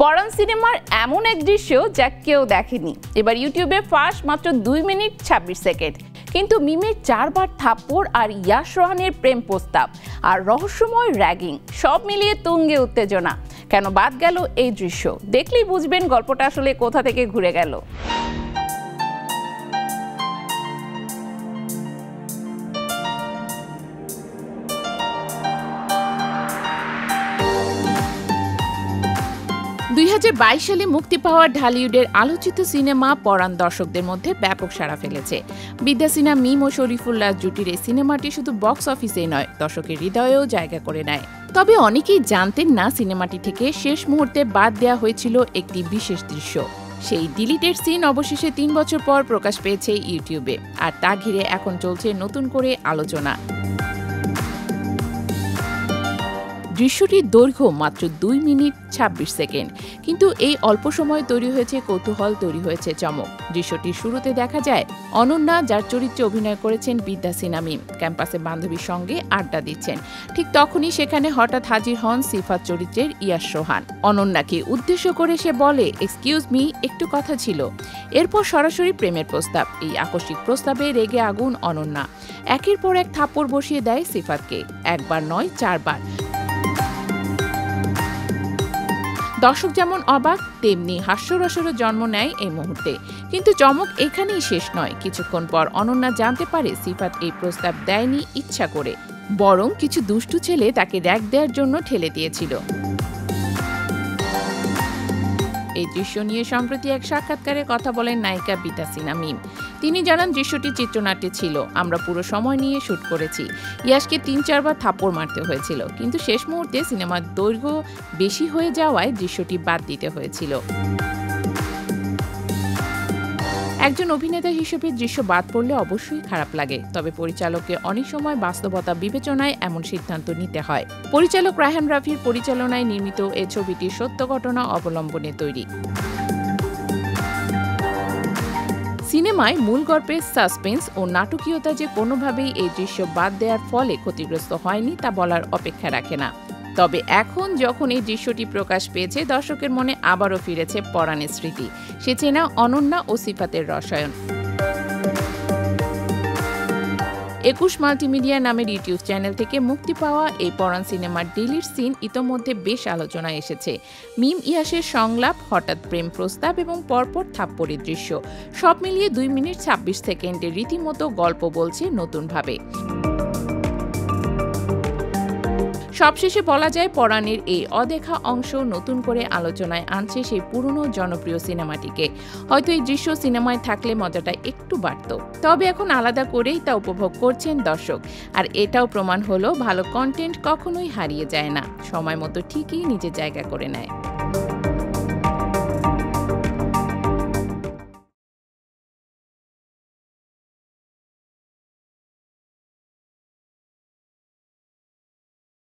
পরান সিনেমার এমন এক দৃশ্য যা কেউ দেখেনি। এবার ইউটিউবে ফার্স্ট মাত্র 2 মিনিট 26 সেকেন্ড, কিন্তু মিমের 4 বার থাপ্পড় আর ইয়াশ রোহানের প্রেম প্রস্তাব আর রহস্যময় র্যাগিং সব মিলিয়ে তুঙ্গে উত্তেজনা। কেন বাদ গেল এই দৃশ্য? দেখলেই বুঝবেন গল্পটা আসলে কোথা থেকে ঘুরে গেল। সালে মুক্তি পাওয়া ঢালিউডের আলোচিত সিনেমা পরান দর্শকদের মধ্যে ব্যাপক সাড়া ফেলেছে। বিদ্যা সিনহা, মিম ও শরীফুল্লাহ জুটির এই সিনেমাটি শুধু বক্স অফিসেই নয়, দর্শকের হৃদয়েও জায়গা করে নেয়। তবে অনেকেই জানতেন না সিনেমাটি থেকে শেষ মুহূর্তে বাদ দেওয়া হয়েছিল একটি বিশেষ দৃশ্য। সেই ডিলিটেড সিন অবশেষে 3 বছর পর প্রকাশ পেয়েছে ইউটিউবে, আর তা ঘিরে এখন চলছে নতুন করে আলোচনা। দৃশ্যটির দৈর্ঘ্য মাত্র 2 মিনিট 26 সেকেন্ড, কিন্তু এই অল্প সময়ে তৈরি হয়েছে কৌতূহল, তৈরি হয়েছে চমক। দৃশ্যটির শুরুতে দেখা যায় অনন্যা, যার চরিত্রে অভিনয় করেছেন বিদ্যা সিনহা মিম, ক্যাম্পাসে বান্ধবীর সঙ্গে আড্ডা দিচ্ছেন। ঠিক তখনই সেখানে হঠাৎ হাজির হন সিফাত চরিত্রের ইয়াশ রোহান। অনন্যাকে উদ্দেশ্য করে সে বলে, এক্সকিউজ মি, একটু কথা ছিল। এরপর সরাসরি প্রেমের প্রস্তাব। এই আকস্মিক প্রস্তাবে রেগে আগুন অনন্যা, একের পর এক থাপ্পড় বসিয়ে দেয় সিফাতকে, একবার নয় 4 বার। দর্শক যেমন অবাক, তেমনি হাস্যরসেরও জন্ম নেয় এই মুহূর্তে। কিন্তু চমক এখানেই শেষ নয়। কিছুক্ষণ পর অনন্যা জানতে পারে সিফাত এই প্রস্তাব দেয়নি ইচ্ছা করে, বরং কিছু দুষ্টু ছেলে তাকে র‍্যাগ দেওয়ার জন্য ঠেলে দিয়েছিল। এই দৃশ্য নিয়ে সম্প্রতি এক সাক্ষাৎকারে কথা বলেন নায়িকা বিদ্যা সিনহা মিম। তিনি জানান, দৃশ্যটি চিত্রনাট্যে ছিল, আমরা পুরো সময় নিয়ে শুট করেছি। ইয়াশকে 3-4 বার থাপ্পড় মারতে হয়েছিল, কিন্তু শেষ মুহূর্তে সিনেমার দৈর্ঘ্য বেশি হয়ে যাওয়ায় দৃশ্যটি বাদ দিতে হয়েছিল। একজন অভিনেতা হিসেবে দৃশ্য বাদ পড়লে অবশ্যই খারাপ লাগে, তবে পরিচালককে অনেক সময় বাস্তবতা বিবেচনায় এমন সিদ্ধান্ত নিতে হয়। পরিচালক রায়হান রাফির পরিচালনায় নির্মিত এই ছবিটি সত্য ঘটনা অবলম্বনে তৈরি। সিনেমায় মূল গল্পের সাসপেন্স ও নাটকীয়তা যে কোনোভাবেই এই দৃশ্য বাদ দেওয়ার ফলে ক্ষতিগ্রস্ত হয়নি তা বলার অপেক্ষা রাখে না। তবে এখন যখন এই দৃশ্যটি প্রকাশ পেয়েছে, দর্শকের মনে আবারও ফিরেছে পরাণের স্মৃতি, সে চেনা অনন্যা ও সিফাতের রসায়ন। 21 মাল্টিমিডিয়া নামের ইউটিউব চ্যানেল থেকে মুক্তি পাওয়া এই পরান সিনেমার ডিলিট সিন ইতোমধ্যে বেশ আলোচনায় এসেছে। মিম ইয়াশের সংলাপ, হঠাৎ প্রেম প্রস্তাব এবং পরপর থাপ্পড়ের দৃশ্য সব মিলিয়ে 2 মিনিট 26 সেকেন্ডের রীতিমতো গল্প বলছে নতুনভাবে। সবশেষে বলা যায়, পরাণের এই অদেখা অংশ নতুন করে আলোচনায় আনছে সেই পুরনো জনপ্রিয় সিনেমাটিকে। হয়তো এই দৃশ্য সিনেমায় থাকলে মজাটা একটু বাড়ত, তবে এখন আলাদা করেই তা উপভোগ করছেন দর্শক। আর এটাও প্রমাণ হলো, ভালো কন্টেন্ট কখনোই হারিয়ে যায় না, সময় মতো ঠিকই নিজের জায়গা করে নেয়।